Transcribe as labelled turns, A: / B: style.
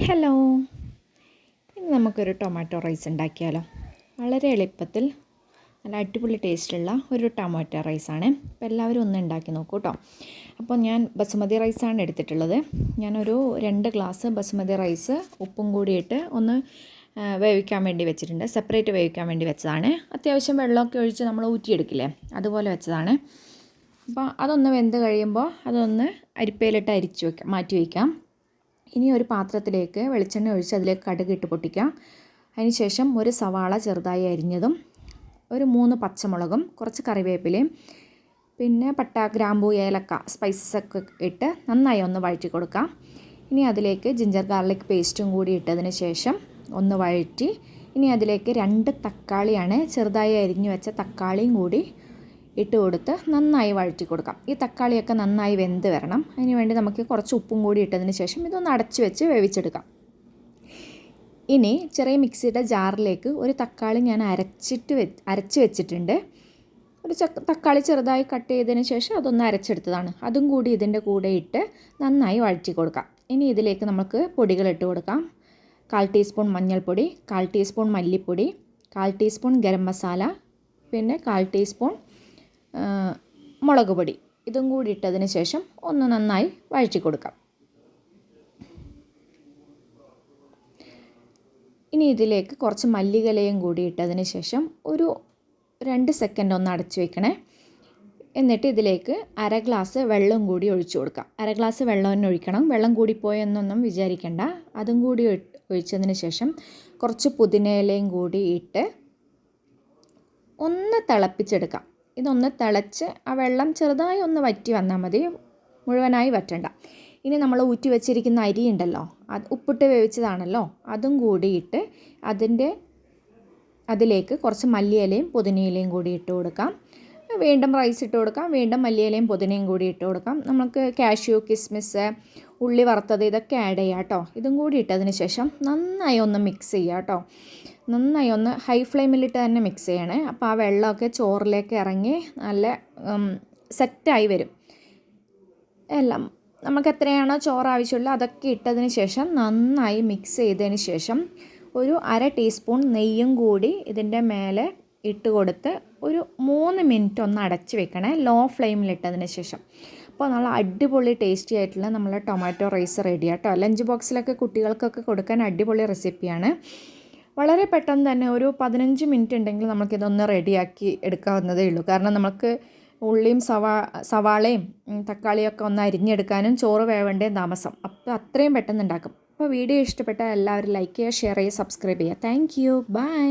A: Hello, ഇന്ന് നമുക്കൊരു tomato rice ഉണ്ടാക്കിയാലോ. വളരെ എളുപ്പത്തിൽ നല്ല അടിപൊളി ടേസ്റ്റുള്ള ഒരു ടൊമാറ്റോ റൈസാണ്. അപ്പോൾ എല്ലാവരും ഒന്ന് ഉണ്ടാക്കി നോക്കൂ കേട്ടോ. അപ്പോൾ ഞാൻ ബസുമതി റൈസാണ് എടുത്തിട്ടുള്ളത്. ഞാനൊരു 2 ഗ്ലാസ് ബസുമതി റൈസ് ഉപ്പും കൂടിയിട്ട് ഒന്ന് വേവിക്കാൻ വേണ്ടി വെച്ചിട്ടുണ്ട്. സെപ്പറേറ്റ് വേവിക്കാൻ വേണ്ടി വെച്ചതാണ്. അത്യാവശ്യം വെള്ളമൊക്കെ ഒഴിച്ച് നമ്മൾ ഊറ്റിയെടുക്കില്ലേ, അതുപോലെ വെച്ചതാണ്. അപ്പോൾ അതൊന്ന് വെന്ത് കഴിയുമ്പോൾ അതൊന്ന് അരിപ്പയിലിട്ട് മാറ്റി വയ്ക്കാം. ഇനി ഒരു പാത്രത്തിലേക്ക് വെളിച്ചെണ്ണ ഒഴിച്ച് അതിലേക്ക് കടുക് ഇട്ട് പൊട്ടിക്കാം. അതിനുശേഷം ഒരു സവാള ചെറുതായി അരിഞ്ഞതും, ഒരു 3 പച്ചമുളകും, കുറച്ച് കറിവേപ്പിലയും, പിന്നെ പട്ട, ഗ്രാമ്പൂ, ഏലക്ക സ്പൈസസ് ഒക്കെ ഇട്ട് നന്നായി ഒന്ന് വഴറ്റി കൊടുക്കാം. ഇനി അതിലേക്ക് ജിഞ്ചർ ഗാർലിക് പേസ്റ്റും കൂടി ഇട്ടതിന് ശേഷം ഒന്ന് വഴറ്റി, ഇനി അതിലേക്ക് 2 തക്കാളിയാണ്, ചെറുതായി അരിഞ്ഞു വെച്ച തക്കാളിയും കൂടി ഇട്ട് കൊടുത്ത് നന്നായി വഴറ്റി കൊടുക്കാം. ഈ തക്കാളിയൊക്കെ നന്നായി വെന്ത് വരണം. അതിന് വേണ്ടി നമുക്ക് കുറച്ച് ഉപ്പും കൂടി ഇട്ടതിന് ശേഷം ഇതൊന്ന് അടച്ചു വെച്ച് വേവിച്ചെടുക്കാം. ഇനി ചെറിയ മിക്സിയുടെ ജാറിലേക്ക് ഒരു തക്കാളി ഞാൻ അരച്ച് വെച്ചിട്ടുണ്ട്. ഒരു തക്കാളി ചെറുതായി കട്ട് ചെയ്തതിന് ശേഷം അതൊന്ന് അരച്ചെടുത്തതാണ്. അതും കൂടി ഇതിൻ്റെ കൂടെ ഇട്ട് നന്നായി വഴറ്റി കൊടുക്കാം. ഇനി ഇതിലേക്ക് നമുക്ക് പൊടികൾ ഇട്ട് കൊടുക്കാം. 1/4 ടീസ്പൂൺ മഞ്ഞൾപ്പൊടി, 1/4 ടീസ്പൂൺ മല്ലിപ്പൊടി, 1/4 ടീസ്പൂൺ ഗരം മസാല, പിന്നെ 1/4 ടീസ്പൂൺ മുളക് പൊടി. ഇതും കൂടി ഇട്ടതിന് ശേഷം ഒന്ന് നന്നായി വഴറ്റി കൊടുക്കാം. ഇനി ഇതിലേക്ക് കുറച്ച് മല്ലിയിലയും കൂടി ഇട്ടതിന് ശേഷം ഒരു 2 സെക്കൻഡ് ഒന്ന് അടച്ചു വെക്കണേ. എന്നിട്ട് ഇതിലേക്ക് 1/2 ഗ്ലാസ് വെള്ളം കൂടി ഒഴിച്ചു കൊടുക്കാം. 1/2 ഗ്ലാസ് വെള്ളം തന്നെ ഒഴിക്കണം. വെള്ളം കൂടിപ്പോയെന്നൊന്നും വിചാരിക്കേണ്ട. അതും കൂടി ഒഴിച്ചതിന് ശേഷം കുറച്ച് പുതിനയിലയും കൂടി ഇട്ട് ഒന്ന് തിളപ്പിച്ചെടുക്കാം. ഇതൊന്ന് തിളച്ച് ആ വെള്ളം ചെറുതായി ഒന്ന് വറ്റി വന്നാൽ മതി, മുഴുവനായി വറ്റണ്ട. ഇനി നമ്മൾ ഊറ്റി വെച്ചിരിക്കുന്ന അരി ഉണ്ടല്ലോ, അത് ഉപ്പിട്ട് വേവിച്ചതാണല്ലോ, അതും കൂടിയിട്ട് അതിലേക്ക് കുറച്ച് മല്ലിയിലയും പുതിനയിലയും കൂടി ഇട്ട് കൊടുക്കാം. വീണ്ടും റൈസ് ഇട്ട് കൊടുക്കാം. വീണ്ടും മല്ലിയിലയും പുതിനയും കൂടി ഇട്ട് കൊടുക്കാം. നമുക്ക് കാഷ്യൂ, കിസ്മിസ്, ഉള്ളി വറുത്തത് ഇതൊക്കെ ആഡ് ചെയ്യാം കേട്ടോ. ഇതും കൂടി ഇട്ടതിന് ശേഷം നന്നായി ഒന്ന് മിക്സ് ചെയ്യാം കേട്ടോ. നന്നായി ഒന്ന് ഹൈ ഫ്ലെയിമിലിട്ട് തന്നെ മിക്സ് ചെയ്യണേ. അപ്പോൾ ആ വെള്ളമൊക്കെ ചോറിലേക്ക് ഇറങ്ങി നല്ല സെറ്റായി വരും. എല്ലാം നമുക്ക് എത്രയാണോ ചോറ് ആവശ്യമുള്ളത് അതൊക്കെ ഇട്ടതിന് ശേഷം നന്നായി മിക്സ് ചെയ്തതിന് ശേഷം ഒരു 1/2 ടീസ്പൂൺ നെയ്യും കൂടി ഇതിൻ്റെ മേലെ ഇട്ട് കൊടുത്ത് ഒരു 3 മിനിറ്റ് ഒന്ന് അടച്ച് വെക്കണേ, ലോ ഫ്ലെയിമിലിട്ടതിന് ശേഷം. അപ്പോൾ നല്ല അടിപൊളി ടേസ്റ്റി ആയിട്ടുള്ള നമ്മളെ ടൊമാറ്റോ റൈസ് റെഡി ആട്ടോ. ലഞ്ച് ബോക്സിലൊക്കെ കുട്ടികൾക്കൊക്കെ കൊടുക്കാൻ അടിപൊളി റെസിപ്പിയാണ്. വളരെ പെട്ടെന്ന് തന്നെ ഒരു 15 മിനിറ്റ് ഉണ്ടെങ്കിൽ നമുക്കിതൊന്ന് റെഡിയാക്കി എടുക്കാവുന്നതേ ഉള്ളൂ. കാരണം നമുക്ക് ഉള്ളിയും സവാളയും തക്കാളിയൊക്കെ ഒന്ന് അരിഞ്ഞെടുക്കാനും ചോറ് വേവേണ്ടേ താമസം. അപ്പോൾ അത്രയും പെട്ടെന്ന് ഉണ്ടാക്കും. അപ്പോൾ വീഡിയോ ഇഷ്ടപ്പെട്ടാൽ എല്ലാവരും ലൈക്ക് ചെയ്യുക, ഷെയർ ചെയ്യുക, സബ്സ്ക്രൈബ് ചെയ്യുക. Thank you, by.